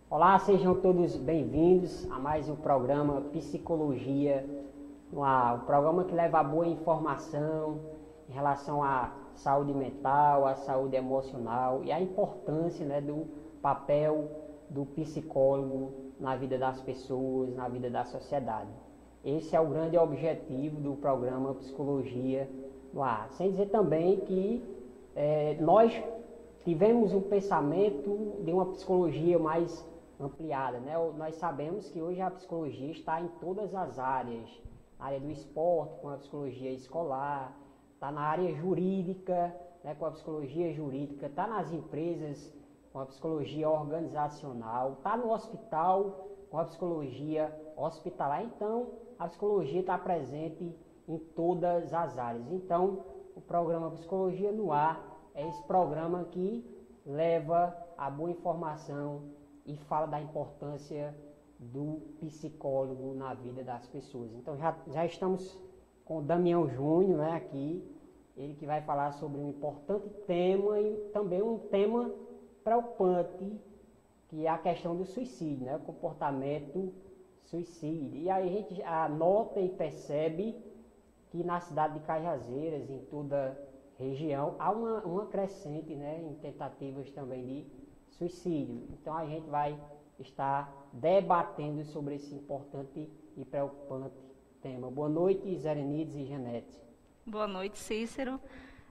Olá, sejam todos bem-vindos a mais um programa Psicologia no Ar, um programa que leva boa informação em relação à saúde mental, à saúde emocional e à importância, do papel do psicólogo na vida das pessoas, na vida da sociedade. Esse é o grande objetivo do programa Psicologia no Ar. Sem dizer também que nós tivemos um pensamento de uma psicologia mais ampliada, Nós sabemos que hoje a psicologia está em todas as áreas, na área do esporte, com a psicologia escolar, está na área jurídica, com a psicologia jurídica, está nas empresas, com a psicologia organizacional, está no hospital, com a psicologia hospitalar. Então, a psicologia está presente em todas as áreas. Então, o programa Psicologia no Ar é esse programa que leva a boa informação e fala da importância do psicólogo na vida das pessoas. Então já estamos com o Damião Júnior, aqui, ele que vai falar sobre um importante tema e também um tema preocupante, que é a questão do suicídio, o comportamento suicídio. E aí a gente anota e percebe que na cidade de Cajazeiras, em toda região, há uma crescente, em tentativas também de suicídio. Então a gente vai estar debatendo sobre esse importante e preocupante tema. Boa noite, Zerenides e Janete. Boa noite, Cícero.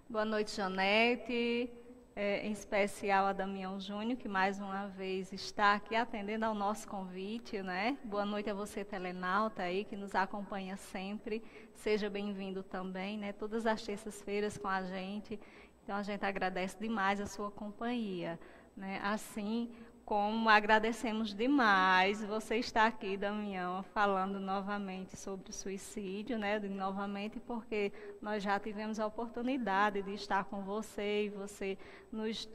Boa noite, Janete. Em especial a Damião Júnior, que mais uma vez está aqui atendendo ao nosso convite, Boa noite a você, telenauta aí, que nos acompanha sempre. Seja bem-vindo também, Todas as terças-feiras com a gente. Então a gente agradece demais a sua companhia. Assim como agradecemos demais você estar aqui, Damião, falando novamente sobre o suicídio, novamente porque nós já tivemos a oportunidade de estar com você e você nos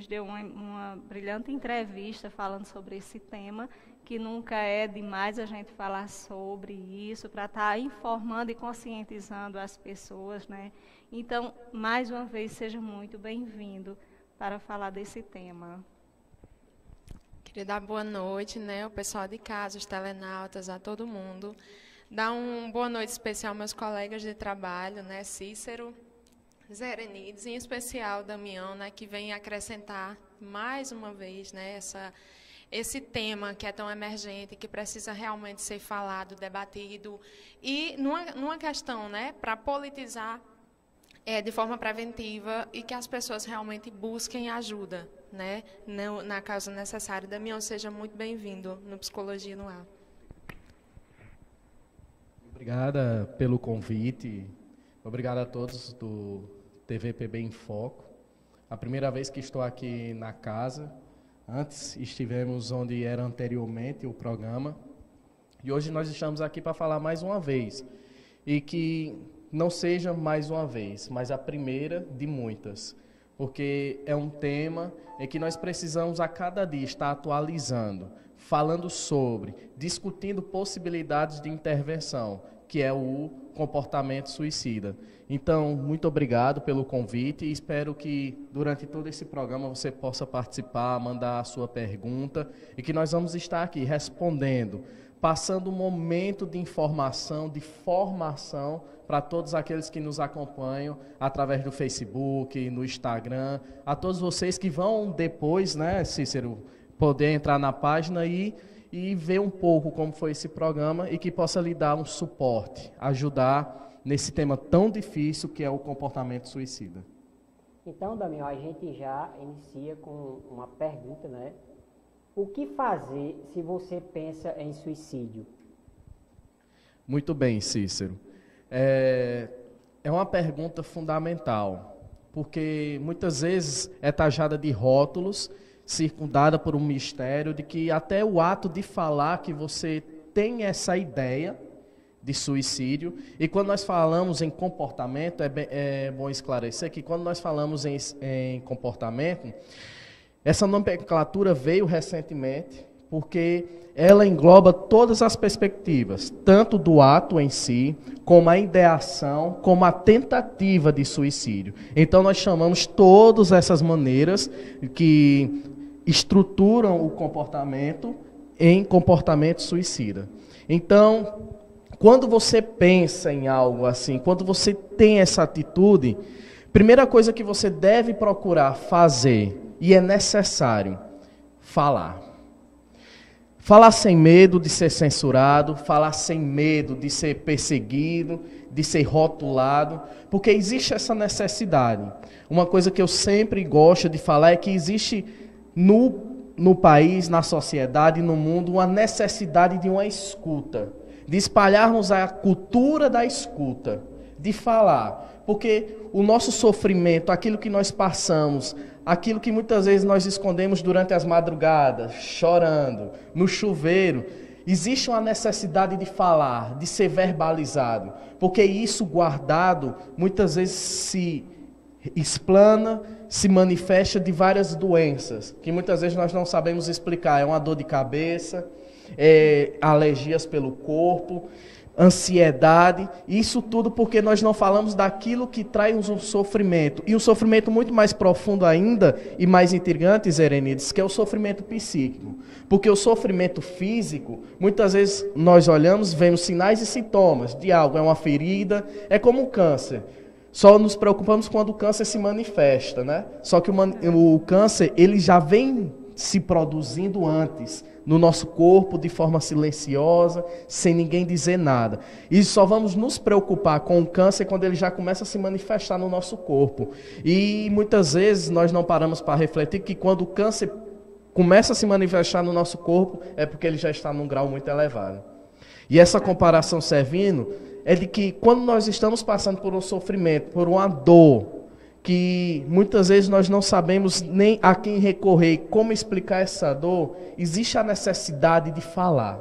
deu uma brilhante entrevista falando sobre esse tema, que nunca é demais a gente falar sobre isso, para estar informando e conscientizando as pessoas, Então, mais uma vez, seja muito bem-vindo para falar desse tema. Queria dar boa noite, o pessoal de casa, os telenautas, a todo mundo. Dar uma boa noite especial aos meus colegas de trabalho, Cícero, Zerenides, em especial Damião, que vem acrescentar mais uma vez, esse tema que é tão emergente, que precisa realmente ser falado, debatido, e numa questão, para politizar de forma preventiva e que as pessoas realmente busquem ajuda, na causa necessária. Damião, seja muito bem-vindo no Psicologia no Ar. Obrigada pelo convite. Obrigado a todos do TVPB em Foco. A primeira vez que estou aqui na casa. Antes estivemos onde era anteriormente o programa. E hoje nós estamos aqui para falar mais uma vez. E que não seja mais uma vez, mas a primeira de muitas. Porque é um tema em que nós precisamos a cada dia estar atualizando, falando sobre, discutindo possibilidades de intervenção, que é o comportamento suicida. Então, muito obrigado pelo convite e espero que durante todo esse programa você possa participar, mandar a sua pergunta e que nós vamos estar aqui respondendo, passando um momento de informação, de formação para todos aqueles que nos acompanham através do Facebook, no Instagram, a todos vocês que vão depois, Cícero, poder entrar na página e ver um pouco como foi esse programa e que possa lhe dar um suporte, ajudar nesse tema tão difícil que é o comportamento suicida. Então, Damião, a gente já inicia com uma pergunta, O que fazer se você pensa em suicídio? Muito bem, Cícero. É uma pergunta fundamental, porque muitas vezes é tajada de rótulos, circundada por um mistério de que até o ato de falar que você tem essa ideia de suicídio, e quando nós falamos em comportamento, é bom esclarecer que quando nós falamos em comportamento, essa nomenclatura veio recentemente, porque ela engloba todas as perspectivas, tanto do ato em si, como a ideação, como a tentativa de suicídio. Então nós chamamos todas essas maneiras que estruturam o comportamento em comportamento suicida. Então, quando você pensa em algo assim, quando você tem essa atitude, primeira coisa que você deve procurar fazer, e é necessário, falar. Falar sem medo de ser censurado, falar sem medo de ser perseguido, de ser rotulado, porque existe essa necessidade. Uma coisa que eu sempre gosto de falar é que existe no país, na sociedade, no mundo, uma necessidade de uma escuta, de espalharmos a cultura da escuta, de falar, porque o nosso sofrimento, aquilo que nós passamos, aquilo que muitas vezes nós escondemos durante as madrugadas, chorando, no chuveiro, existe uma necessidade de falar, de ser verbalizado, porque isso guardado muitas vezes se explana, se manifesta de várias doenças, que muitas vezes nós não sabemos explicar. É uma dor de cabeça, alergias pelo corpo, ansiedade, isso tudo porque nós não falamos daquilo que traz um sofrimento, e um sofrimento muito mais profundo ainda e mais intrigante, Zerenides, que é o sofrimento psíquico, porque o sofrimento físico, muitas vezes nós olhamos, vemos sinais e sintomas de algo, é uma ferida, é como um câncer, só nos preocupamos quando o câncer se manifesta, né? Só que o câncer, ele já vem se produzindo antes, no nosso corpo, de forma silenciosa, sem ninguém dizer nada. E só vamos nos preocupar com o câncer quando ele já começa a se manifestar no nosso corpo. E muitas vezes nós não paramos para refletir que quando o câncer começa a se manifestar no nosso corpo, é porque ele já está num grau muito elevado. E essa comparação servindo é de que quando nós estamos passando por um sofrimento, por uma dor, que muitas vezes nós não sabemos nem a quem recorrer, como explicar essa dor, existe a necessidade de falar,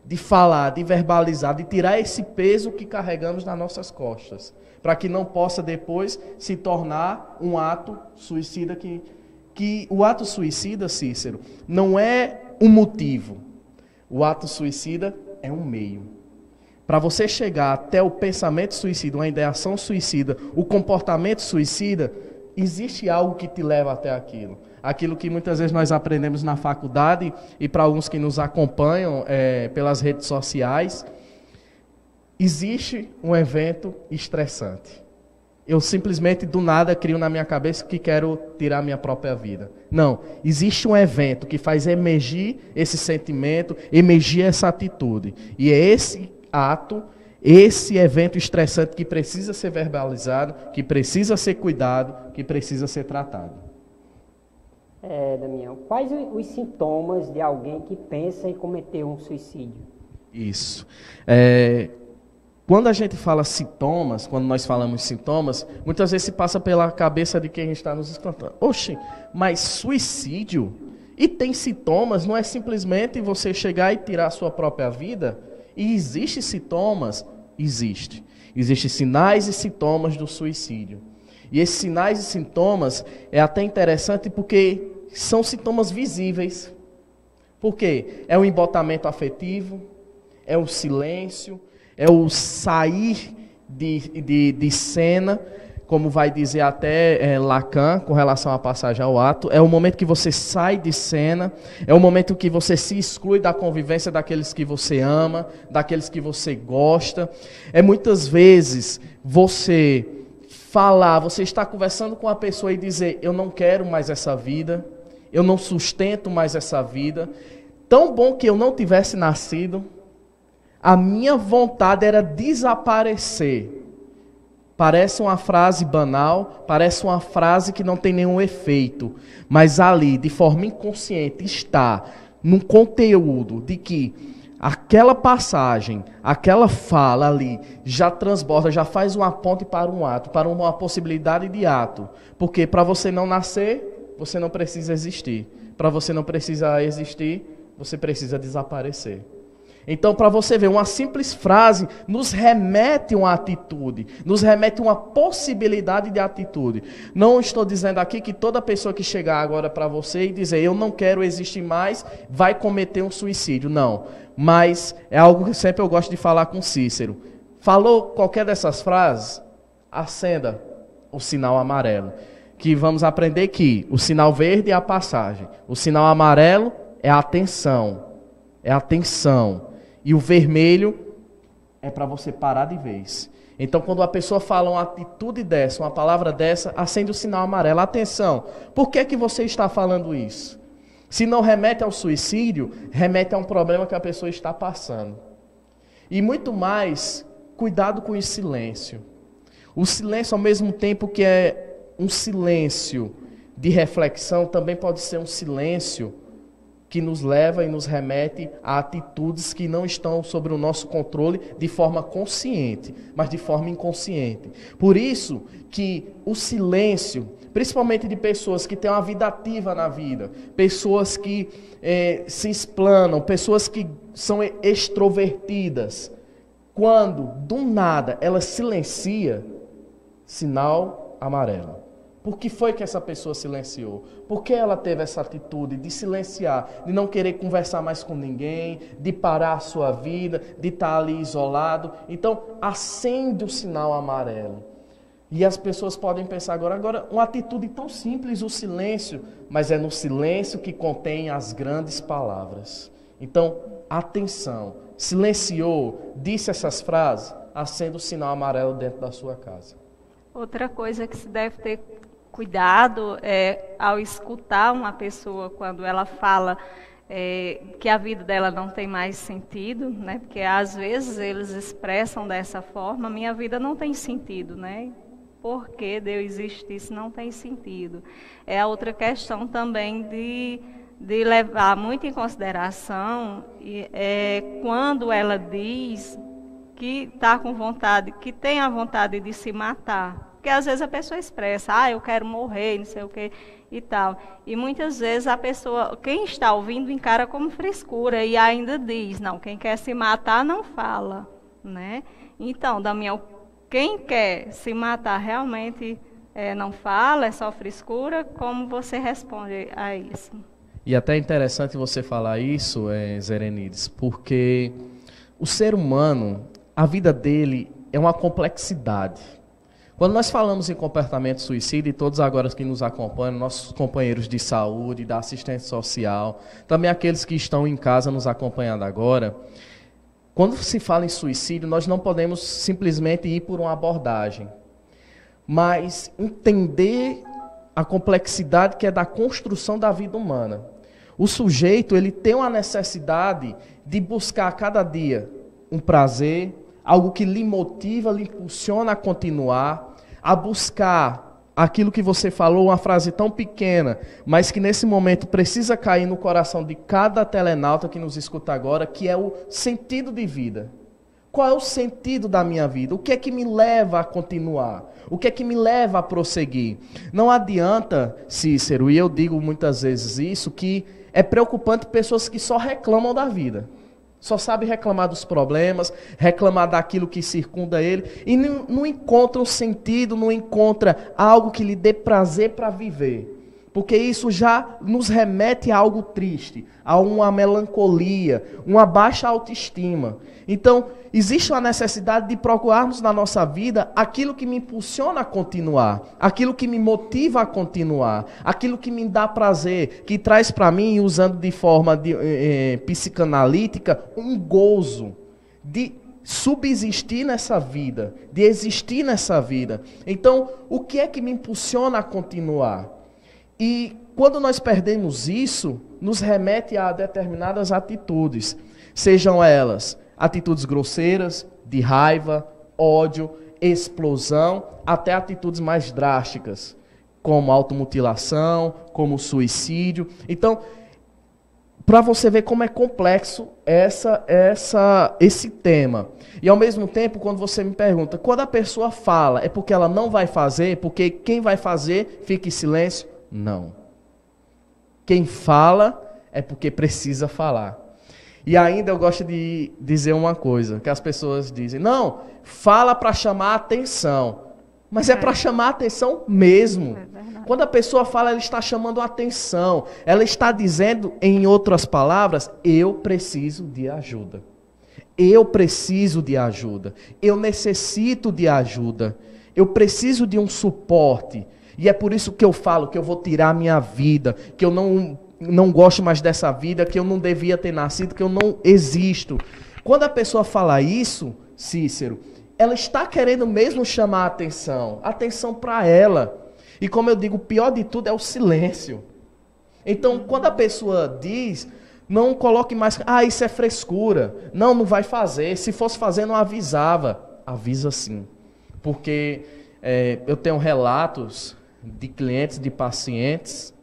de verbalizar, de tirar esse peso que carregamos nas nossas costas, para que não possa depois se tornar um ato suicida, que o ato suicida, Cícero, não é um motivo, o ato suicida é um meio. Para você chegar até o pensamento suicida, uma ideação suicida, o comportamento suicida, existe algo que te leva até aquilo. Aquilo que muitas vezes nós aprendemos na faculdade e para alguns que nos acompanham pelas redes sociais, existe um evento estressante. Eu simplesmente do nada crio na minha cabeça que quero tirar minha própria vida. Não, existe um evento que faz emergir esse sentimento, emergir essa atitude. E é esse ato, esse evento estressante que precisa ser verbalizado, que precisa ser cuidado, que precisa ser tratado. Damião, quais os sintomas de alguém que pensa em cometer um suicídio? Isso. Quando a gente fala sintomas, quando nós falamos sintomas, muitas vezes se passa pela cabeça de quem está nos escutando. Oxe, mas suicídio? E tem sintomas, não é simplesmente você chegar e tirar a sua própria vida? E existem sintomas? Existe. Existem sinais e sintomas do suicídio. E esses sinais e sintomas é até interessante porque são sintomas visíveis. Por quê? É o embotamento afetivo, é o silêncio, é o sair de cena, como vai dizer até Lacan, com relação à passagem ao ato, é o momento que você sai de cena, é o momento que você se exclui da convivência daqueles que você ama, daqueles que você gosta. É muitas vezes você falar, você está conversando com a pessoa e dizer, eu não quero mais essa vida, eu não sustento mais essa vida, tão bom que eu não tivesse nascido, a minha vontade era desaparecer. Parece uma frase banal, parece uma frase que não tem nenhum efeito, mas ali, de forma inconsciente, está num conteúdo de que aquela passagem, aquela fala ali, já transborda, já faz uma ponte para um ato, para uma possibilidade de ato. Porque para você não nascer, você não precisa existir. Para você não precisar existir, você precisa desaparecer. Então, para você ver, uma simples frase nos remete a uma atitude, nos remete a uma possibilidade de atitude. Não estou dizendo aqui que toda pessoa que chegar agora para você e dizer eu não quero existir mais, vai cometer um suicídio. Não, mas é algo que sempre eu gosto de falar com Cícero. Falou qualquer dessas frases, acenda o sinal amarelo. que vamos aprender que o sinal verde é a passagem, o sinal amarelo é a atenção, e o vermelho é para você parar de vez. Então, quando a pessoa fala uma atitude dessa, uma palavra dessa, acende o sinal amarelo. Atenção, por que você está falando isso? Se não remete ao suicídio, remete a um problema que a pessoa está passando. E muito mais, cuidado com o silêncio. O silêncio, ao mesmo tempo que é um silêncio de reflexão, também pode ser um silêncio que nos leva e nos remete a atitudes que não estão sob o nosso controle de forma consciente, mas de forma inconsciente. Por isso que o silêncio, principalmente de pessoas que têm uma vida ativa na vida, pessoas que se explanam, pessoas que são extrovertidas, quando do nada ela silencia, sinal amarelo. Por que foi que essa pessoa silenciou? Por que ela teve essa atitude de silenciar, de não querer conversar mais com ninguém, de parar a sua vida, de estar ali isolado? Então, acende o sinal amarelo. E as pessoas podem pensar agora, uma atitude tão simples, o silêncio, mas é no silêncio que contém as grandes palavras. Então, atenção, silenciou, disse essas frases, acenda o sinal amarelo dentro da sua casa. Outra coisa que se deve ter cuidado é ao escutar uma pessoa quando ela fala que a vida dela não tem mais sentido, né? Porque às vezes eles expressam dessa forma: minha vida não tem sentido, né? Por que Deus existir se não tem sentido? É a outra questão também de levar muito em consideração quando ela diz que está com vontade, que tem a vontade de se matar. Porque às vezes a pessoa expressa, eu quero morrer, não sei o que e tal. E muitas vezes a pessoa, quem está ouvindo, encara como frescura e ainda diz, não, quem quer se matar não fala, né? Então, Damião, quem quer se matar realmente não fala, é só frescura? Como você responde a isso? E até é interessante você falar isso, Zerenides, porque o ser humano, a vida dele é uma complexidade. Quando nós falamos em comportamento suicida, e todos agora que nos acompanham, nossos companheiros de saúde, da assistência social, também aqueles que estão em casa nos acompanhando agora, quando se fala em suicídio, nós não podemos simplesmente ir por uma abordagem, mas entender a complexidade que é da construção da vida humana. O sujeito, ele tem uma necessidade de buscar a cada dia um prazer, algo que lhe motiva, lhe impulsiona a continuar, a buscar aquilo que você falou, uma frase tão pequena, mas que nesse momento precisa cair no coração de cada telenauta que nos escuta agora, que é o sentido de vida. Qual é o sentido da minha vida? O que é que me leva a continuar? O que é que me leva a prosseguir? Não adianta, Cícero, e eu digo muitas vezes isso, que é preocupante pessoas que só reclamam da vida. Só sabe reclamar dos problemas, reclamar daquilo que circunda ele, e não encontra um sentido, não encontra algo que lhe dê prazer para viver. Porque isso já nos remete a algo triste, a uma melancolia, uma baixa autoestima. Então, existe uma necessidade de procurarmos na nossa vida aquilo que me impulsiona a continuar, aquilo que me motiva a continuar, aquilo que me dá prazer, que traz para mim, usando de forma psicanalítica, um gozo de subsistir nessa vida, de existir nessa vida. Então, o que é que me impulsiona a continuar? E quando nós perdemos isso, nos remete a determinadas atitudes, sejam elas atitudes grosseiras, de raiva, ódio, explosão, até atitudes mais drásticas, como automutilação, como suicídio. Então, para você ver como é complexo esse tema. E ao mesmo tempo, quando você me pergunta, quando a pessoa fala, é porque ela não vai fazer, porque quem vai fazer fica em silêncio? Não. Quem fala é porque precisa falar. E ainda eu gosto de dizer uma coisa, que as pessoas dizem, não, fala para chamar a atenção. Mas é para chamar a atenção mesmo. Quando a pessoa fala, ela está chamando a atenção. Ela está dizendo, em outras palavras, eu preciso de ajuda. Eu preciso de ajuda. Eu necessito de ajuda. Eu preciso de um suporte. E é por isso que eu falo que eu vou tirar a minha vida, que eu não gosto mais dessa vida, que eu não devia ter nascido, que eu não existo. Quando a pessoa fala isso, Cícero, ela está querendo mesmo chamar a atenção para ela. E como eu digo, o pior de tudo é o silêncio. Então, quando a pessoa diz, não coloque mais, isso é frescura. Não vai fazer. Se fosse fazer, não avisava. Avisa sim. Porque eu tenho relatos de clientes, de pacientes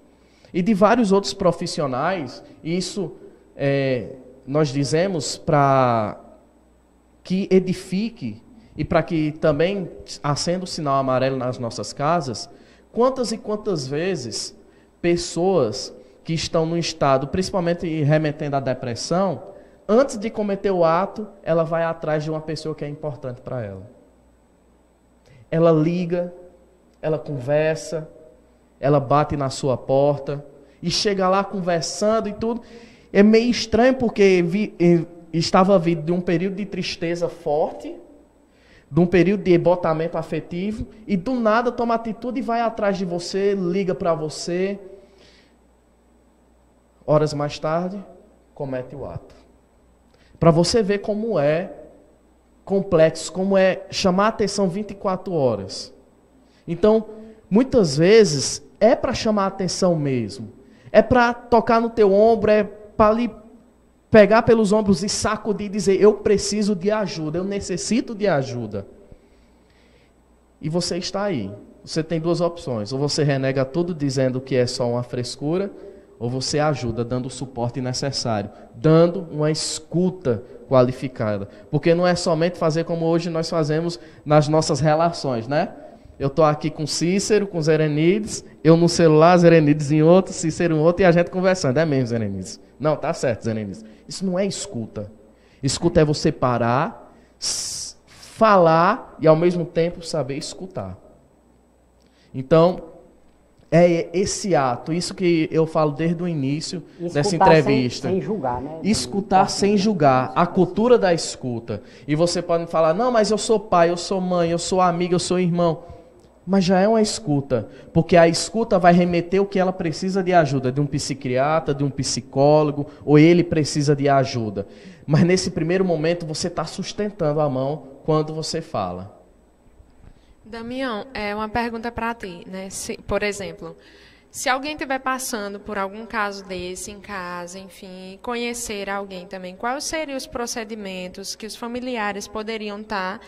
e de vários outros profissionais. Isso nós dizemos para que edifique e para que também acenda o sinal amarelo nas nossas casas. Quantas e quantas vezes pessoas que estão no estado, principalmente remetendo à depressão, antes de cometer o ato, ela vai atrás de uma pessoa que é importante para ela. Ela liga, ela conversa, ela bate na sua porta e chega lá conversando e tudo. É meio estranho porque estava vindo de um período de tristeza forte, de um período de ebotamento afetivo, e do nada toma atitude e vai atrás de você, liga para você. Horas mais tarde, comete o ato. Para você ver como é complexo, como é chamar a atenção 24 horas. Então, muitas vezes, é para chamar a atenção mesmo. É para tocar no teu ombro, é para lhe pegar pelos ombros e sacudir e dizer, eu preciso de ajuda, eu necessito de ajuda. E você está aí. Você tem duas opções. Ou você renega tudo dizendo que é só uma frescura, ou você ajuda dando o suporte necessário, dando uma escuta qualificada. Porque não é somente fazer como hoje nós fazemos nas nossas relações, né? Eu estou aqui com Cícero, com Zerenides, eu no celular, Zerenides em outro, Cícero em outro, e a gente conversando. É mesmo, Zerenides? Não, tá certo, Zerenides. Isso não é escuta. Escuta é você parar, falar e ao mesmo tempo saber escutar. Então, é esse ato, isso que eu falo desde o início dessa entrevista. Sem julgar, né? Escutar sem julgar, a cultura da escuta. E você pode falar, não, mas eu sou pai, eu sou mãe, eu sou amigo, eu sou irmão. Mas já é uma escuta, porque a escuta vai remeter o que ela precisa de ajuda, de um psiquiatra, de um psicólogo, ou ele precisa de ajuda. Mas nesse primeiro momento você está sustentando a mão quando você fala. Damião, uma pergunta para ti, né? Por exemplo, se alguém estiver passando por algum caso desse em casa, enfim, conhecer alguém também, quais seriam os procedimentos que os familiares poderiam estar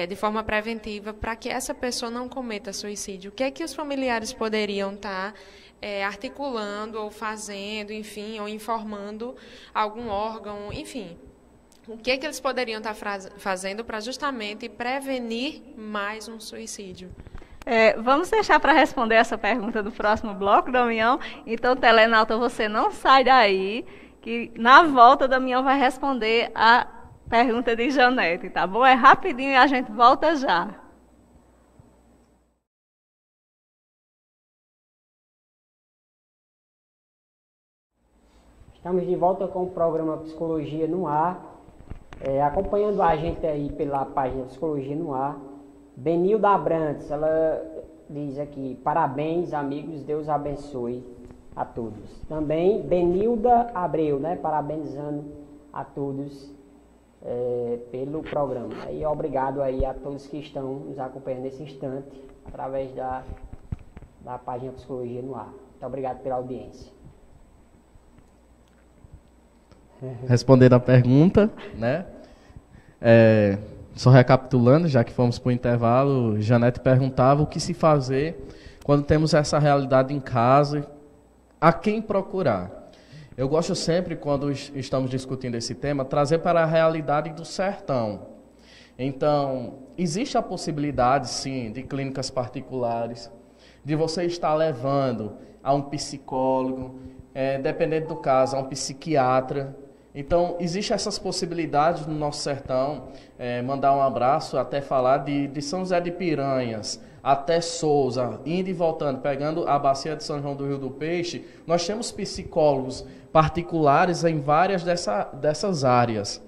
de forma preventiva para que essa pessoa não cometa suicídio? O que é que os familiares poderiam estar articulando ou fazendo, enfim, ou informando algum órgão, enfim? O que é que eles poderiam estar fazendo para justamente prevenir mais um suicídio? Vamos deixar para responder essa pergunta do próximo bloco, Damião. Então, telenauta, você não sai daí, que na volta, Damião vai responder a pergunta de Janete, tá bom? É rapidinho e a gente volta já. Estamos de volta com o programa Psicologia no Ar. Acompanhando a gente aí pela página Psicologia no Ar, Benilda Abrantes, ela diz aqui, parabéns amigos, Deus abençoe a todos. Também Benilda Abreu, né, parabenizando a todos pelo programa. E obrigado aí a todos que estão nos acompanhando nesse instante, através da página Psicologia no Ar. Muito obrigado pela audiência. Respondendo a pergunta, né? Só recapitulando, já que fomos para o intervalo, Janete perguntava o que se fazer quando temos essa realidade em casa, a quem procurar. Eu gosto sempre, quando estamos discutindo esse tema, trazer para a realidade do sertão. Então, existe a possibilidade, sim, de clínicas particulares, de você estar levando a um psicólogo, dependendo do caso, a um psiquiatra. Então, existem essas possibilidades no nosso sertão, mandar um abraço, até falar de São José de Piranhas, até Sousa, indo e voltando, pegando a bacia de São João do Rio do Peixe, nós temos psicólogos particulares em várias dessas áreas.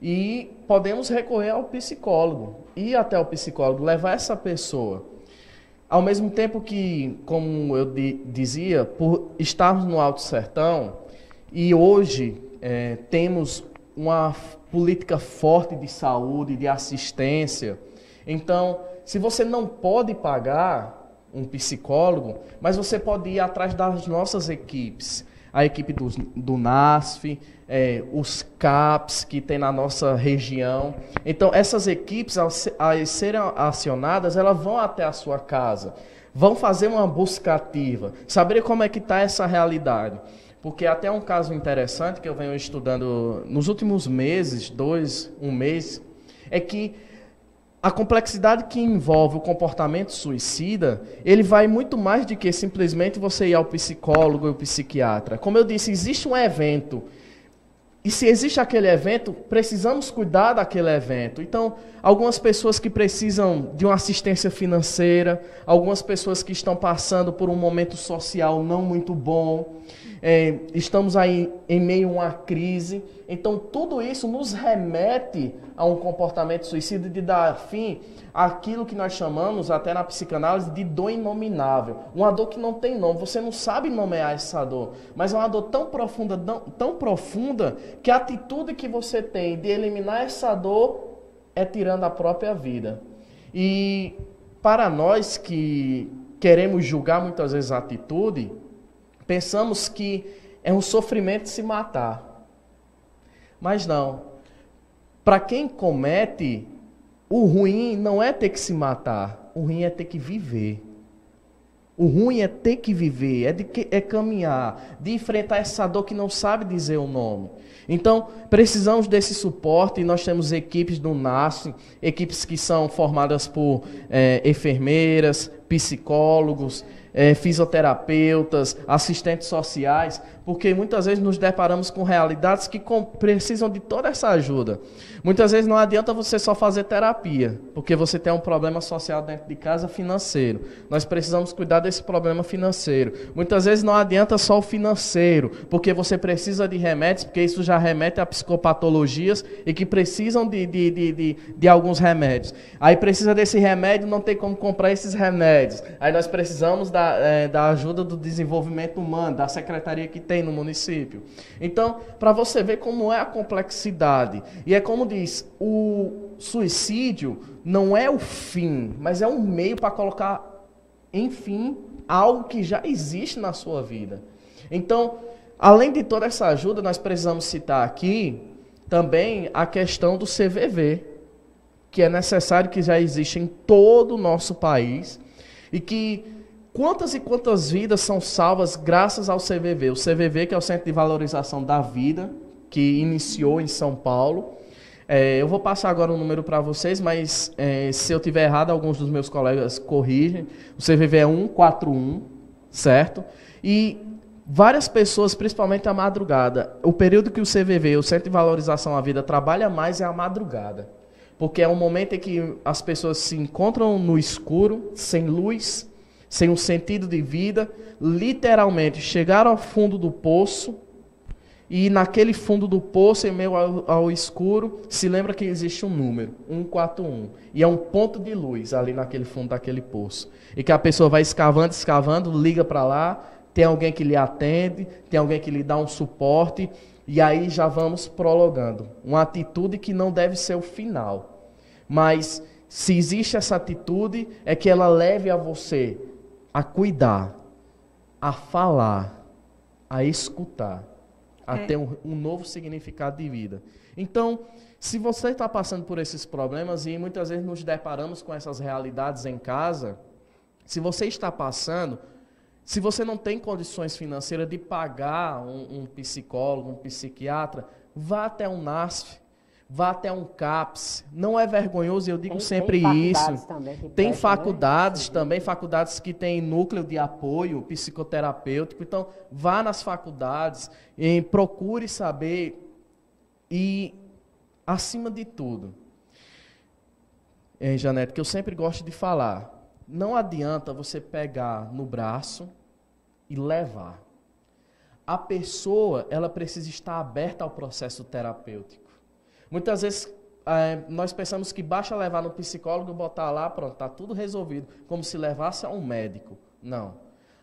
E podemos recorrer ao psicólogo, ir até o psicólogo, levar essa pessoa. ao mesmo tempo que, como eu dizia, por estarmos no Alto Sertão, e hoje temos uma política forte de saúde, de assistência, então, se você não pode pagar um psicólogo, mas você pode ir atrás das nossas equipes, a equipe do NASF, os CAPs que tem na nossa região. Então, essas equipes, ao serem acionadas, elas vão até a sua casa, vão fazer uma busca ativa, saber como é que está essa realidade. Porque até um caso interessante que eu venho estudando nos últimos meses, um mês, é que a complexidade que envolve o comportamento suicida, ele vai muito mais do que simplesmente você ir ao psicólogo e ao psiquiatra. Como eu disse, existe um evento. E se existe aquele evento, precisamos cuidar daquele evento. Então, algumas pessoas que precisam de uma assistência financeira, algumas pessoas que estão passando por um momento social não muito bom, estamos aí em meio a uma crise. Então, tudo isso nos remete a um comportamento suicida de dar fim àquilo que nós chamamos, até na psicanálise, de dor inominável. Uma dor que não tem nome, você não sabe nomear essa dor, mas é uma dor tão profunda, que a atitude que você tem de eliminar essa dor é tirando a própria vida. E para nós que queremos julgar muitas vezes a atitude, pensamos que é um sofrimento se matar. Mas não. Para quem comete, o ruim não é ter que se matar. O ruim é ter que viver. O ruim é ter que viver, é caminhar, de enfrentar essa dor que não sabe dizer o nome. Então, precisamos desse suporte e nós temos equipes do NASF, equipes que são formadas por enfermeiras, psicólogos, fisioterapeutas, assistentes sociais, porque muitas vezes nos deparamos com realidades que precisam de toda essa ajuda. Muitas vezes não adianta você só fazer terapia, porque você tem um problema social dentro de casa financeiro. Nós precisamos cuidar desse problema financeiro. Muitas vezes não adianta só o financeiro, porque você precisa de remédios, porque isso já remete a psicopatologias e que precisam de alguns remédios. Aí precisa desse remédio, não tem como comprar esses remédios. Aí nós precisamos da ajuda do desenvolvimento humano, da secretaria que tem no município. Então, para você ver como é a complexidade. E é como diz, o suicídio não é o fim, mas é um meio para colocar, enfim, algo que já existe na sua vida. Então, além de toda essa ajuda, nós precisamos citar aqui também a questão do CVV, que é necessário, que já existe em todo o nosso país, e que quantas e quantas vidas são salvas graças ao CVV. O CVV, que é o Centro de Valorização da Vida, que iniciou em São Paulo. Eu vou passar agora um número para vocês, mas se eu tiver errado, alguns dos meus colegas corrigem. O CVV é 141, certo? E várias pessoas, principalmente à madrugada, o período que o CVV, o Centro de Valorização à Vida, trabalha mais é a madrugada. Porque é um momento em que as pessoas se encontram no escuro, sem luz, sem um sentido de vida, literalmente chegaram ao fundo do poço, e naquele fundo do poço, em meio ao escuro, se lembra que existe um número, 141, e é um ponto de luz ali naquele fundo daquele poço. E que a pessoa vai escavando, escavando, liga para lá, tem alguém que lhe atende, tem alguém que lhe dá um suporte, e aí já vamos prolongando. Uma atitude que não deve ser o final. Mas se existe essa atitude, é que ela leve a você a cuidar, a falar, a escutar, a ter um novo significado de vida. Então, se você está passando por esses problemas, e muitas vezes nos deparamos com essas realidades em casa, se você está passando, se você não tem condições financeiras de pagar um psicólogo, um psiquiatra, vá até um NASF, vá até um CAPS. Não é vergonhoso, eu digo sempre isso. Tem faculdades também, faculdades que têm núcleo de apoio psicoterapêutico. Então, vá nas faculdades e procure saber. E, acima de tudo, Janete, que eu sempre gosto de falar, não adianta você pegar no braço e levar. A pessoa, ela precisa estar aberta ao processo terapêutico. Muitas vezes nós pensamos que basta levar no psicólogo, botar lá, pronto, está tudo resolvido, como se levasse a um médico. Não.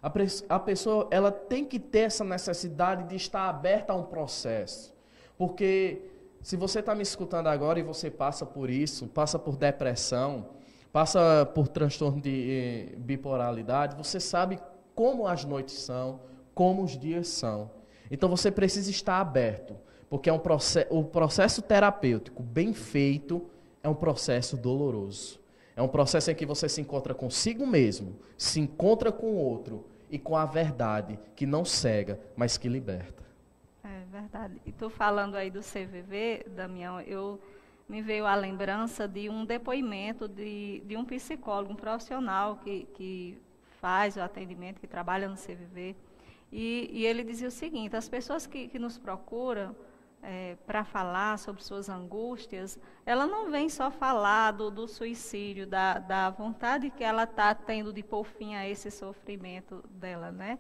A pessoa ela tem que ter essa necessidade de estar aberta a um processo. Porque se você está me escutando agora e você passa por isso, passa por depressão, passa por transtorno de bipolaridade, você sabe como as noites são, como os dias são. Então você precisa estar aberto, porque o processo terapêutico bem feito é um processo doloroso. É um processo em que você se encontra consigo mesmo, se encontra com o outro e com a verdade que não cega, mas que liberta. É verdade. E tu falando aí do CVV, Damião, me veio a lembrança de um depoimento de um psicólogo, um profissional que faz o atendimento, que trabalha no CVV. E ele dizia o seguinte: as pessoas que nos procuram para falar sobre suas angústias, ela não vem só falar do suicídio, da vontade que ela está tendo de pôr fim a esse sofrimento dela, né?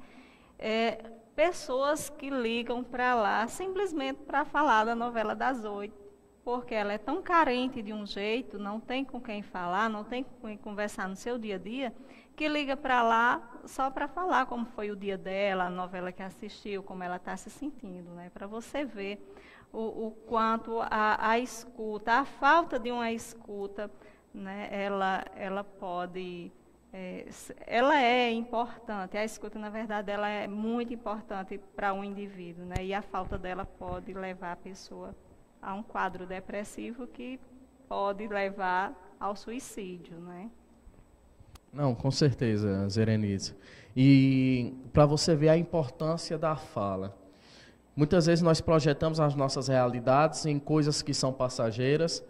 Pessoas que ligam para lá simplesmente para falar da novela das 8, porque ela é tão carente de um jeito, não tem com quem falar, não tem com quem conversar no seu dia a dia, que liga para lá só para falar como foi o dia dela, a novela que assistiu, como ela está se sentindo, né? Para você ver o quanto a escuta, a falta de uma escuta, né? Ela pode... ela é importante, a escuta, na verdade, ela é muito importante para um indivíduo, né? E a falta dela pode levar a pessoa a um quadro depressivo que pode levar ao suicídio, né? Não, com certeza, Zerenice. E para você ver a importância da fala. Muitas vezes nós projetamos as nossas realidades em coisas que são passageiras.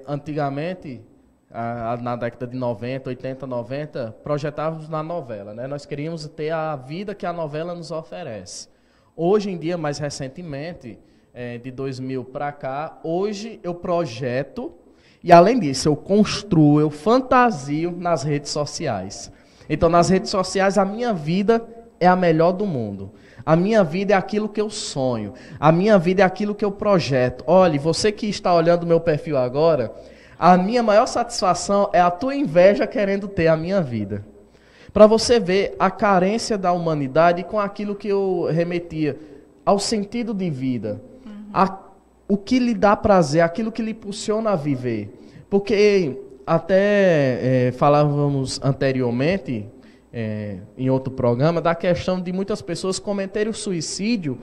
Antigamente, na década de 90, 80, 90, projetávamos na novela, né? Nós queríamos ter a vida que a novela nos oferece. Hoje em dia, mais recentemente, de 2000 para cá, hoje eu projeto e, além disso, eu construo, eu fantasio nas redes sociais. Então, nas redes sociais, a minha vida é a melhor do mundo. A minha vida é aquilo que eu sonho. A minha vida é aquilo que eu projeto. Olhe, você que está olhando o meu perfil agora, a minha maior satisfação é a tua inveja querendo ter a minha vida. Para você ver a carência da humanidade com aquilo que eu remetia ao sentido de vida. O que lhe dá prazer, aquilo que lhe impulsiona a viver. Porque até falávamos anteriormente, em outro programa, da questão de muitas pessoas cometerem o suicídio,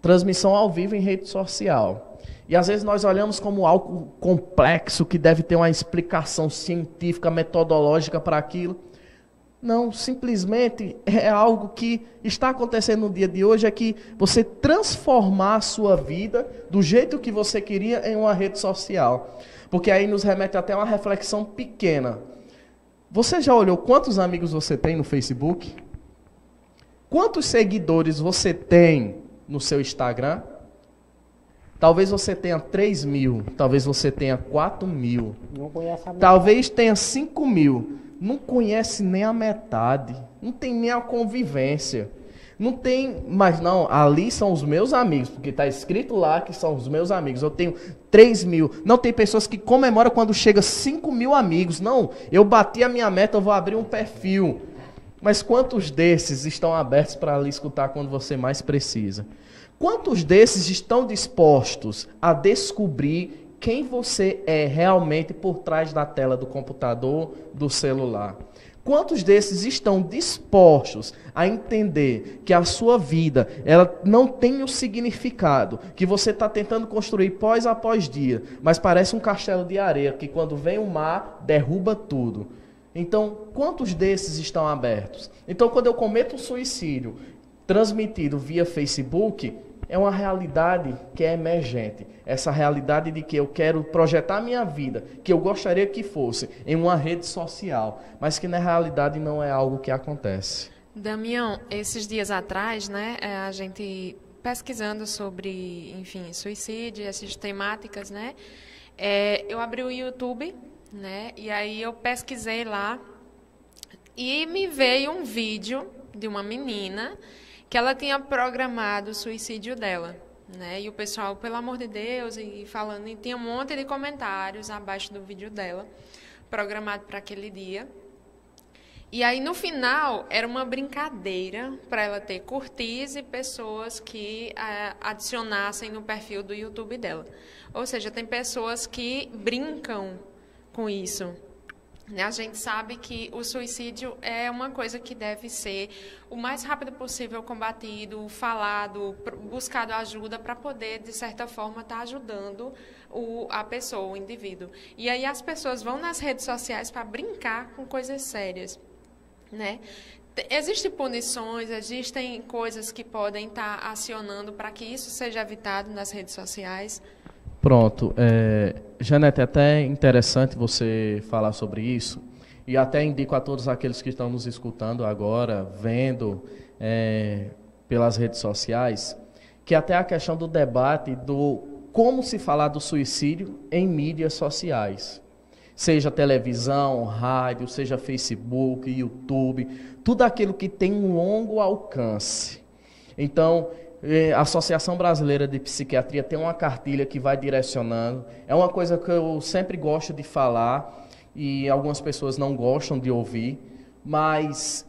transmissão ao vivo em rede social. E às vezes nós olhamos como algo complexo, que deve ter uma explicação científica, metodológica para aquilo. Não, simplesmente é algo que está acontecendo no dia de hoje, é que você transformar a sua vida do jeito que você queria em uma rede social. Porque aí nos remete até uma reflexão pequena. Você já olhou quantos amigos você tem no Facebook? Quantos seguidores você tem no seu Instagram? Talvez você tenha 3.000, talvez você tenha 4.000, Não conhece a talvez tenha 5.000. Não conhece nem a metade, não tem nem a convivência. Não tem, mas não, ali são os meus amigos, porque está escrito lá que são os meus amigos. Eu tenho 3.000. Não, tem pessoas que comemoram quando chega 5.000 amigos. Não, eu bati a minha meta, eu vou abrir um perfil. Mas quantos desses estão abertos para lhe escutar quando você mais precisa? Quantos desses estão dispostos a descobrir quem você é realmente por trás da tela do computador, do celular? Quantos desses estão dispostos a entender que a sua vida ela não tem o significado que você está tentando construir pós após dia, mas parece um castelo de areia que quando vem o mar derruba tudo? Então, quantos desses estão abertos? Então, quando eu cometo um suicídio transmitido via Facebook, é uma realidade que é emergente. Essa realidade de que eu quero projetar minha vida, que eu gostaria que fosse em uma rede social, mas que na realidade não é algo que acontece. Damião, esses dias atrás, né, a gente pesquisando sobre, enfim, suicídio, essas temáticas, né, eu abri o YouTube, né, e aí eu pesquisei lá e me veio um vídeo de uma menina que ela tinha programado o suicídio dela, né? E o pessoal, pelo amor de Deus, e falando, e tinha um monte de comentários abaixo do vídeo dela, programado para aquele dia. E aí, no final, era uma brincadeira para ela ter curtis e pessoas que adicionassem no perfil do YouTube dela. Ou seja, tem pessoas que brincam com isso. A gente sabe que o suicídio é uma coisa que deve ser o mais rápido possível combatido, falado, buscado ajuda para poder, de certa forma, estar ajudando a pessoa, o indivíduo. E aí as pessoas vão nas redes sociais para brincar com coisas sérias, né? Existem punições, existem coisas que podem estar acionando para que isso seja evitado nas redes sociais. Pronto. Janete, é até interessante você falar sobre isso, e até indico a todos aqueles que estão nos escutando agora, vendo pelas redes sociais, que até a questão do debate do como se falar do suicídio em mídias sociais. Seja televisão, rádio, seja Facebook, YouTube, tudo aquilo que tem um longo alcance. Então, a Associação Brasileira de Psiquiatria tem uma cartilha que vai direcionando. É uma coisa que eu sempre gosto de falar e algumas pessoas não gostam de ouvir, mas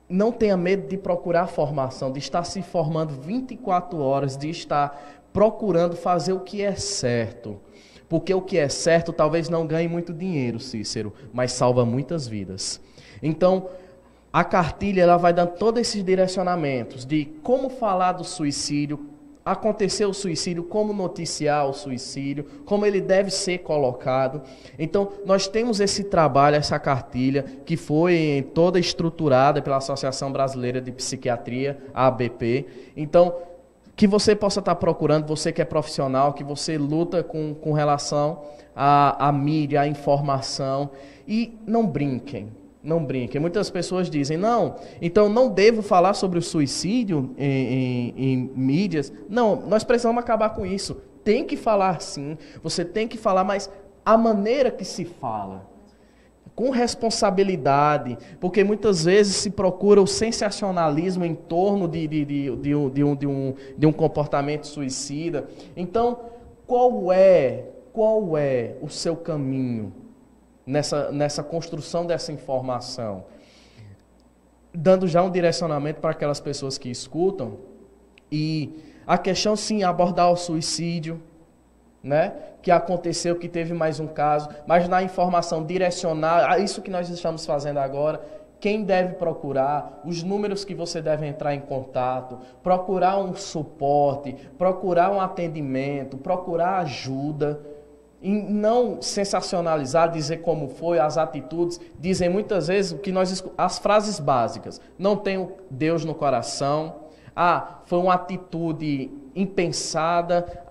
não tenha medo de procurar formação, de estar se formando 24 horas, de estar procurando fazer o que é certo. Porque o que é certo talvez não ganhe muito dinheiro, Cícero, mas salva muitas vidas. Então, a cartilha ela vai dando todos esses direcionamentos de como falar do suicídio, acontecer o suicídio, como noticiar o suicídio, como ele deve ser colocado. Então, nós temos esse trabalho, essa cartilha, que foi toda estruturada pela Associação Brasileira de Psiquiatria, a ABP. Então, que você possa estar procurando, você que é profissional, que você luta com relação à mídia, à informação, e não brinquem. Não brinquem. Muitas pessoas dizem, não, então não devo falar sobre o suicídio em mídias. Não, nós precisamos acabar com isso. Tem que falar sim, você tem que falar, mas a maneira que se fala, com responsabilidade, porque muitas vezes se procura o sensacionalismo em torno de um comportamento suicida. Então, qual é o seu caminho nessa construção dessa informação? Dando já um direcionamento para aquelas pessoas que escutam, e a questão sim, abordar o suicídio, né? Que aconteceu, que teve mais um caso, mas na informação direcionar, isso que nós estamos fazendo agora, quem deve procurar, os números que você deve entrar em contato, procurar um suporte, procurar um atendimento, procurar ajuda, e não sensacionalizar, dizer como foi, as atitudes, dizem muitas vezes as frases básicas, não tenho Deus no coração, foi uma atitude impensada,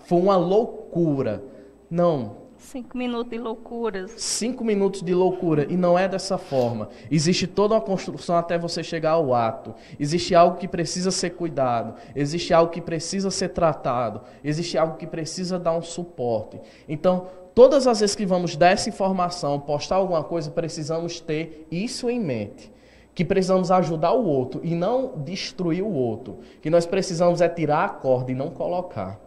foi uma loucura. Não. 5 minutos de loucuras. 5 minutos de loucura. E não é dessa forma. Existe toda uma construção até você chegar ao ato. Existe algo que precisa ser cuidado. Existe algo que precisa ser tratado. Existe algo que precisa dar um suporte. Então, todas as vezes que vamos dar essa informação, postar alguma coisa, precisamos ter isso em mente. Que precisamos ajudar o outro e não destruir o outro. Que nós precisamos tirar a corda e não colocar.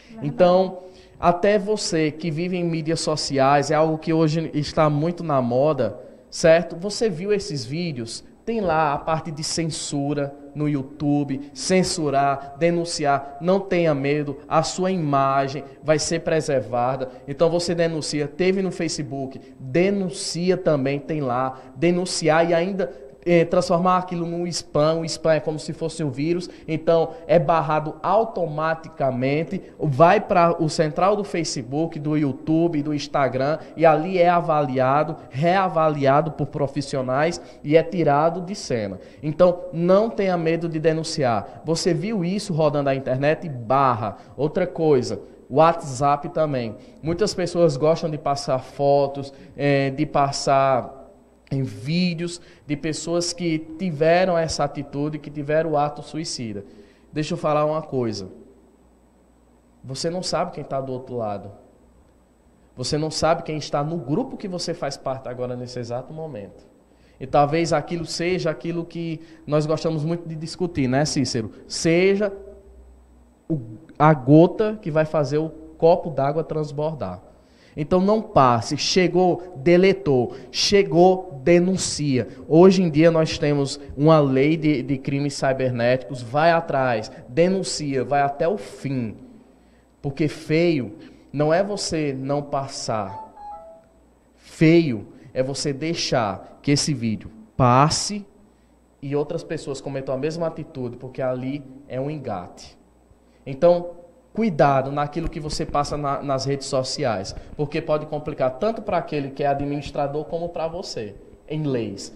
Verdade. Então, até você que vive em mídias sociais, é algo que hoje está muito na moda, certo? Você viu esses vídeos? Tem lá a parte de censura no YouTube, censurar, denunciar, não tenha medo, a sua imagem vai ser preservada. Então você denuncia, teve no Facebook, denuncia também, tem lá, denunciar e ainda transformar aquilo num spam. O spam é como se fosse um vírus, então é barrado automaticamente, vai para o central do Facebook, do YouTube, do Instagram, e ali é avaliado, reavaliado por profissionais e é tirado de cena. Então não tenha medo de denunciar. Você viu isso rodando na internet? Barra. Outra coisa, WhatsApp também. Muitas pessoas gostam de passar fotos, de passar em vídeos de pessoas que tiveram essa atitude, que tiveram o ato suicida. Deixa eu falar uma coisa. Você não sabe quem está do outro lado. Você não sabe quem está no grupo que você faz parte agora nesse exato momento. E talvez aquilo seja aquilo que nós gostamos muito de discutir, né, Cícero? Seja a gota que vai fazer o copo d'água transbordar. Então não passe, chegou, deletou, chegou, denuncia. Hoje em dia nós temos uma lei de crimes cibernéticos, vai atrás, denuncia, vai até o fim. Porque feio não é você não passar. Feio é você deixar que esse vídeo passe e outras pessoas cometam a mesma atitude, porque ali é um engate. Então, cuidado naquilo que você passa nas redes sociais, porque pode complicar tanto para aquele que é administrador como para você, em leis.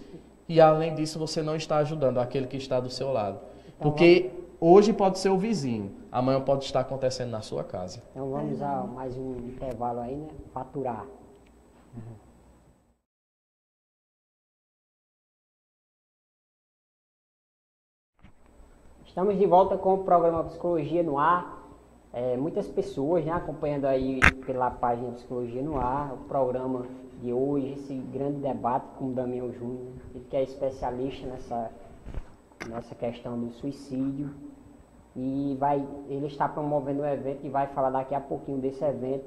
E além disso, você não está ajudando aquele que está do seu lado. Porque hoje pode ser o vizinho, amanhã pode estar acontecendo na sua casa. Então vamos a mais um intervalo aí, né? Faturar. Estamos de volta com o programa Psicologia no Ar. Muitas pessoas, né, acompanhando aí pela página Psicologia no Ar, o programa de hoje, esse grande debate com o Damião Júnior, ele que é especialista nessa questão do suicídio, e ele está promovendo um evento e vai falar daqui a pouquinho desse evento.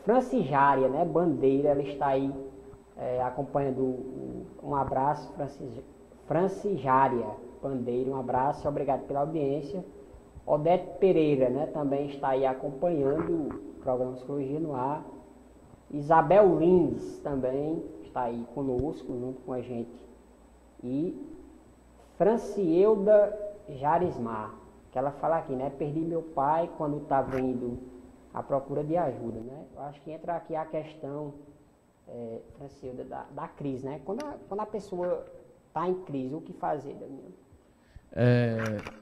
Francijária, né, Bandeira, ela está aí acompanhando. Um abraço, Francijária Bandeira, um abraço e obrigado pela audiência. Odete Pereira, né, também está aí acompanhando o programa Psicologia no Ar. Isabel Lins também está aí conosco, junto com a gente. E Francielda Jarismar, que ela fala aqui, né, perdi meu pai quando estava indo à procura de ajuda, né. Eu acho que entra aqui a questão, Francielda, da crise, né. Quando a pessoa está em crise, o que fazer, Daniel?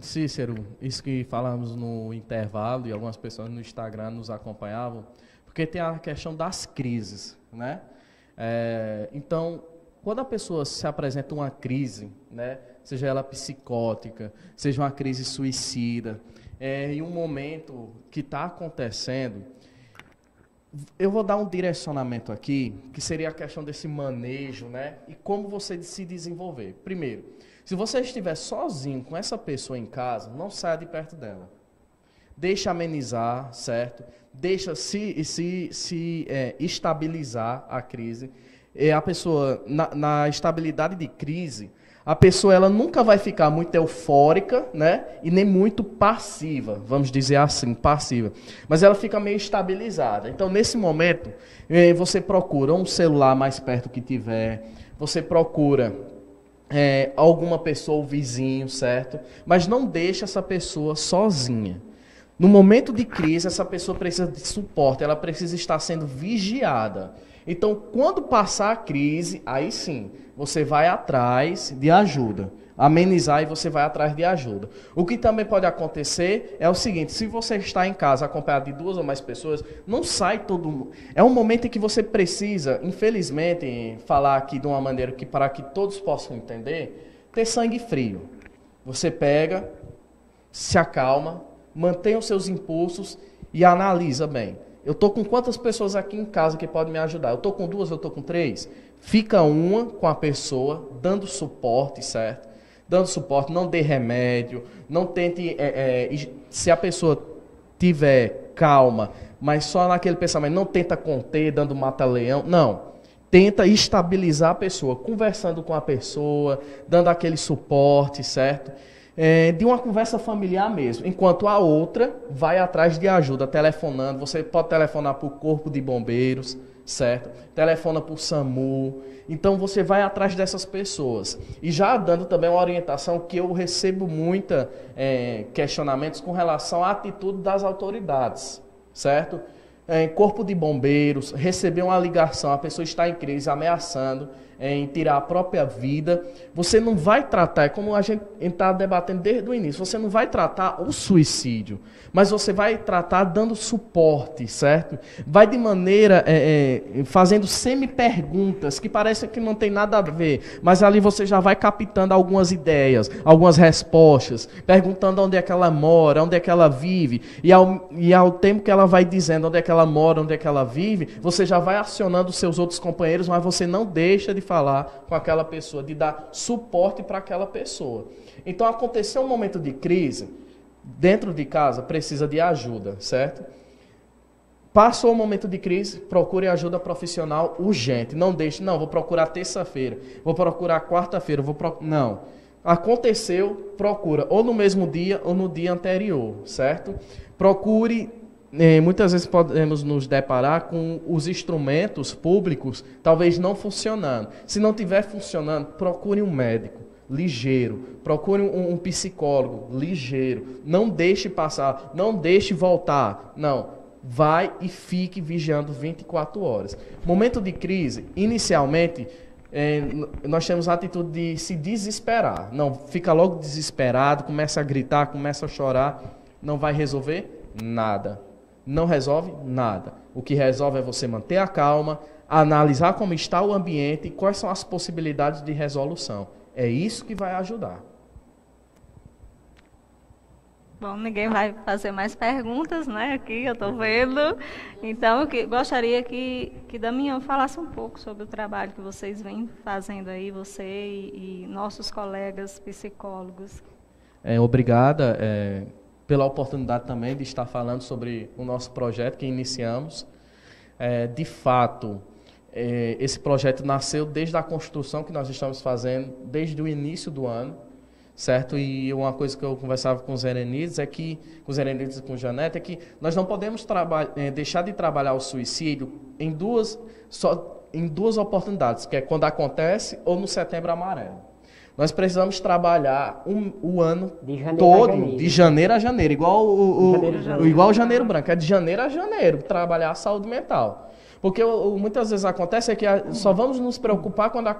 Cícero, isso que falamos no intervalo e algumas pessoas no Instagram nos acompanhavam, porque tem a questão das crises, né? Então, quando a pessoa se apresenta uma crise, né, seja ela psicótica, seja uma crise suicida, em um momento que está acontecendo, eu vou dar um direcionamento aqui, que seria a questão desse manejo, né, e como você se desenvolver. Primeiro, se você estiver sozinho com essa pessoa em casa, não saia de perto dela. Deixa amenizar, certo? Deixa se estabilizar a crise. A pessoa, na estabilidade de crise, a pessoa ela nunca vai ficar muito eufórica, né? E nem muito passiva, vamos dizer assim, passiva. Mas ela fica meio estabilizada. Então, nesse momento, você procura um celular mais perto que tiver, você procura alguma pessoa, o vizinho, certo? Mas não deixa essa pessoa sozinha. No momento de crise, essa pessoa precisa de suporte, ela precisa estar sendo vigiada. Então, quando passar a crise, aí sim, você vai atrás de ajuda. Amenizar e você vai atrás de ajuda. O que também pode acontecer é o seguinte, se você está em casa acompanhado de 2 ou mais pessoas, não sai todo mundo. É um momento em que você precisa, infelizmente, falar aqui de uma maneira que para que todos possam entender, ter sangue frio. Você pega, se acalma, mantém os seus impulsos e analisa bem. Eu estou com quantas pessoas aqui em casa que podem me ajudar? Eu estou com 2, eu estou com 3? Fica uma com a pessoa, dando suporte, certo? Dando suporte, não dê remédio, não tente... se a pessoa tiver calma, mas só naquele pensamento, não tenta conter, dando mata-leão, não. Tenta estabilizar a pessoa, conversando com a pessoa, dando aquele suporte, certo? De uma conversa familiar mesmo, enquanto a outra vai atrás de ajuda, telefonando. Você pode telefonar para o Corpo de Bombeiros, certo? Telefona para o SAMU. Então você vai atrás dessas pessoas. E já dando também uma orientação que eu recebo muita questionamentos com relação à atitude das autoridades, certo? Corpo de Bombeiros, receber uma ligação, a pessoa está em crise, ameaçando em tirar a própria vida, você não vai tratar, é como a gente está debatendo desde o início, você não vai tratar o suicídio, mas você vai tratar dando suporte, certo? Vai de maneira, fazendo semi-perguntas, que parecem que não tem nada a ver, mas ali você já vai captando algumas ideias, algumas respostas, perguntando onde é que ela mora, onde é que ela vive, e ao tempo que ela vai dizendo onde é que ela mora, onde é que ela vive, você já vai acionando os seus outros companheiros, mas você não deixa de falar com aquela pessoa, de dar suporte para aquela pessoa. Então, aconteceu um momento de crise, dentro de casa precisa de ajuda, certo? Passou o momento de crise, procure ajuda profissional urgente. Não deixe, não, vou procurar terça-feira, vou procurar quarta-feira, não. Aconteceu, procura, ou no mesmo dia ou no dia anterior, certo? Procure, muitas vezes podemos nos deparar com os instrumentos públicos talvez não funcionando. Se não estiver funcionando, procure um médico, ligeiro. Procure um psicólogo, ligeiro. Não deixe passar, não deixe voltar, não. Vai e fique vigiando 24 horas. Momento de crise, inicialmente, nós temos a atitude de se desesperar. Não, fica logo desesperado, começa a gritar, começa a chorar. Não vai resolver nada. Não resolve nada. O que resolve é você manter a calma, analisar como está o ambiente e quais são as possibilidades de resolução. É isso que vai ajudar. Bom, ninguém vai fazer mais perguntas, né? Aqui eu estou vendo. Então, eu gostaria que Damião falasse um pouco sobre o trabalho que vocês vêm fazendo aí, você e nossos colegas psicólogos. Obrigada pela oportunidade também de estar falando sobre o nosso projeto que iniciamos. De fato, esse projeto nasceu desde a construção que nós estamos fazendo, desde o início do ano. Certo? E uma coisa que eu conversava com os Erenides com os Erenides e com o Janete, é que nós não podemos deixar de trabalhar o suicídio em duas oportunidades, que é quando acontece ou no Setembro Amarelo. Nós precisamos trabalhar o ano todo, de janeiro a janeiro, igual o Janeiro Branco, é de janeiro a janeiro, trabalhar a saúde mental. Porque muitas vezes acontece é que só vamos nos preocupar quando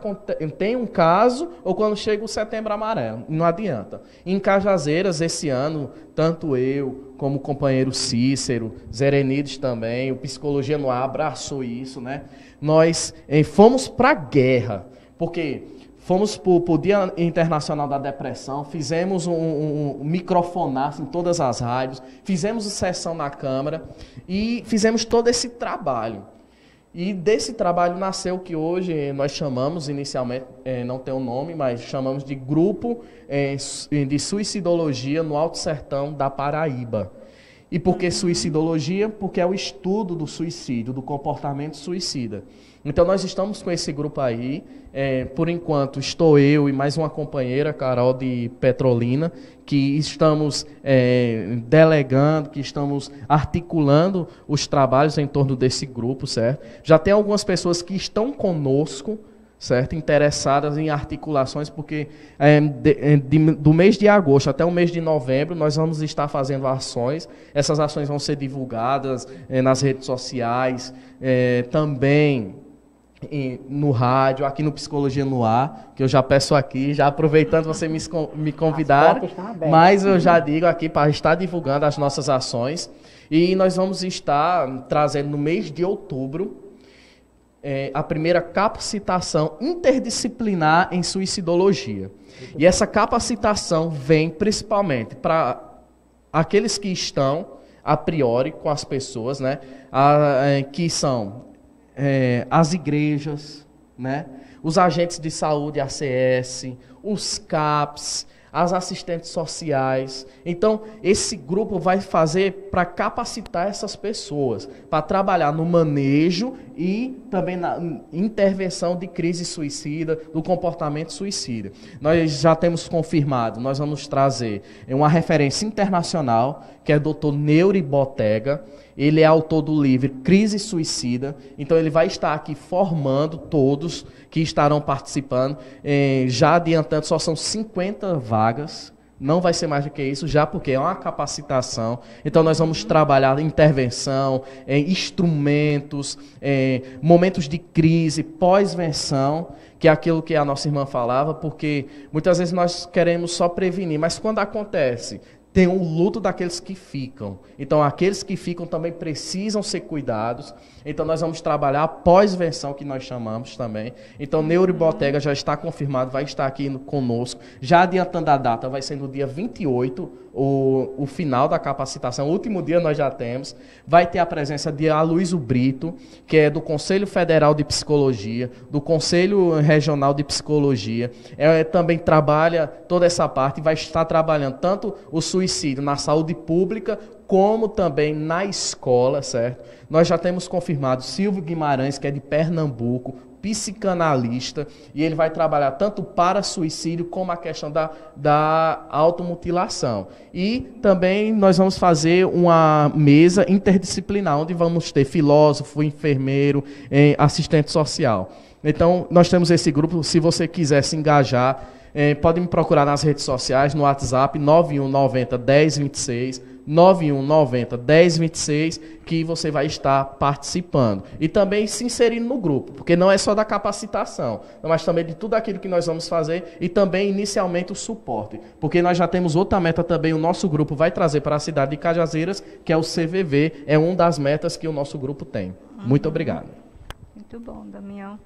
tem um caso ou quando chega o Setembro Amarelo. Não adianta. Em Cajazeiras, esse ano, tanto eu como o companheiro Cícero, Zerenides também, o Psicologia no Ar abraçou isso, né? Nós fomos para a guerra, porque fomos para o Dia Internacional da Depressão, fizemos um microfonaço em todas as rádios, fizemos sessão na Câmara e fizemos todo esse trabalho. E desse trabalho nasceu o que hoje nós chamamos, inicialmente, não tem um nome, mas chamamos de Grupo de Suicidologia no Alto Sertão da Paraíba. E por que suicidologia? Porque é o estudo do suicídio, do comportamento suicida. Então nós estamos com esse grupo aí, por enquanto estou eu e mais uma companheira, Carol de Petrolina, que estamos delegando, que estamos articulando os trabalhos em torno desse grupo, certo? Já tem algumas pessoas que estão conosco, certo? Interessadas em articulações, porque do mês de agosto até o mês de novembro nós vamos estar fazendo ações. Essas ações vão ser divulgadas nas redes sociais, também no rádio, aqui no Psicologia no Ar, que eu já peço aqui, já aproveitando você me convidar, mas eu já digo aqui para estar divulgando as nossas ações. E nós vamos estar trazendo no mês de outubro a primeira capacitação interdisciplinar em suicidologia. E essa capacitação vem principalmente para aqueles que estão, a priori, com as pessoas, né, que são as igrejas, né, os agentes de saúde, ACS, os CAPs, as assistentes sociais. Então, esse grupo vai fazer para capacitar essas pessoas, para trabalhar no manejo e também na intervenção de crise suicida, do comportamento suicida. Nós já temos confirmado, nós vamos trazer uma referência internacional, que é o Dr. Neuri Botega. Ele é autor do livro Crise Suicida, então ele vai estar aqui formando todos que estarão participando. Já adiantando, só são 50 vagas, não vai ser mais do que isso, já porque é uma capacitação. Então nós vamos trabalhar intervenção, instrumentos, momentos de crise, pós-venção, que é aquilo que a nossa irmã falava, porque muitas vezes nós queremos só prevenir, mas quando acontece, tem um luto daqueles que ficam. Então, aqueles que ficam também precisam ser cuidados. Então, nós vamos trabalhar a pós-venção, que nós chamamos também. Então, Neuri Botega já está confirmado, vai estar aqui conosco. Já adiantando a data, vai ser no dia 28, o final da capacitação, o último dia nós já temos, vai ter a presença de Aloysio Brito, que é do Conselho Federal de Psicologia, do Conselho Regional de Psicologia, também trabalha toda essa parte, vai estar trabalhando tanto o suicídio na saúde pública, como também na escola, certo? Nós já temos confirmado Silvio Guimarães, que é de Pernambuco, psicanalista, e ele vai trabalhar tanto para suicídio como a questão da automutilação. E também nós vamos fazer uma mesa interdisciplinar, onde vamos ter filósofo, enfermeiro, assistente social. Então, nós temos esse grupo, se você quiser se engajar, pode me procurar nas redes sociais, no WhatsApp, 9190 1026, 9190 1026, que você vai estar participando. E também se inserindo no grupo, porque não é só da capacitação, mas também de tudo aquilo que nós vamos fazer e também, inicialmente, o suporte. Porque nós já temos outra meta também, o nosso grupo vai trazer para a cidade de Cajazeiras, que é o CVV, é uma das metas que o nosso grupo tem. Muito obrigado. Muito bom, Damião.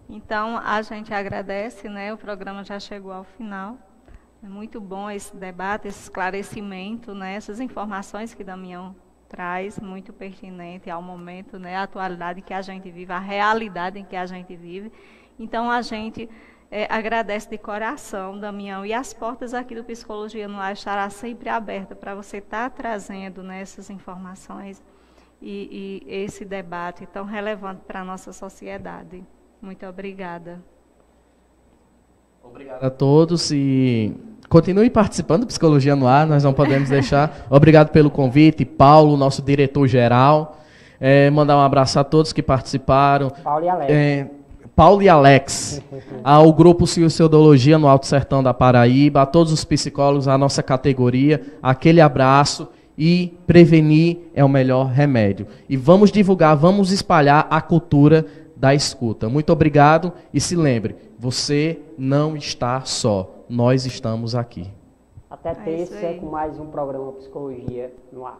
Então, a gente agradece, né? O programa já chegou ao final. É muito bom esse debate, esse esclarecimento, né? Essas informações que Damião traz, muito pertinente ao momento, né? A atualidade que a gente vive, a realidade em que a gente vive. Então, a gente agradece de coração, Damião, e as portas aqui do Psicologia no Ar estará sempre aberta para você estar trazendo, né, essas informações e esse debate tão relevante para a nossa sociedade. Muito obrigada. Obrigado a todos e continue participando do Psicologia no Ar, nós não podemos deixar. Obrigado pelo convite, Paulo, nosso diretor-geral. Mandar um abraço a todos que participaram. Paulo e Alex. Ao Grupo Suicidologia no Alto Sertão da Paraíba, a todos os psicólogos, a nossa categoria, aquele abraço. E prevenir é o melhor remédio. E vamos divulgar, vamos espalhar a cultura da escuta. Muito obrigado e se lembre, você não está só, nós estamos aqui. Até terça com mais um programa Psicologia no Ar.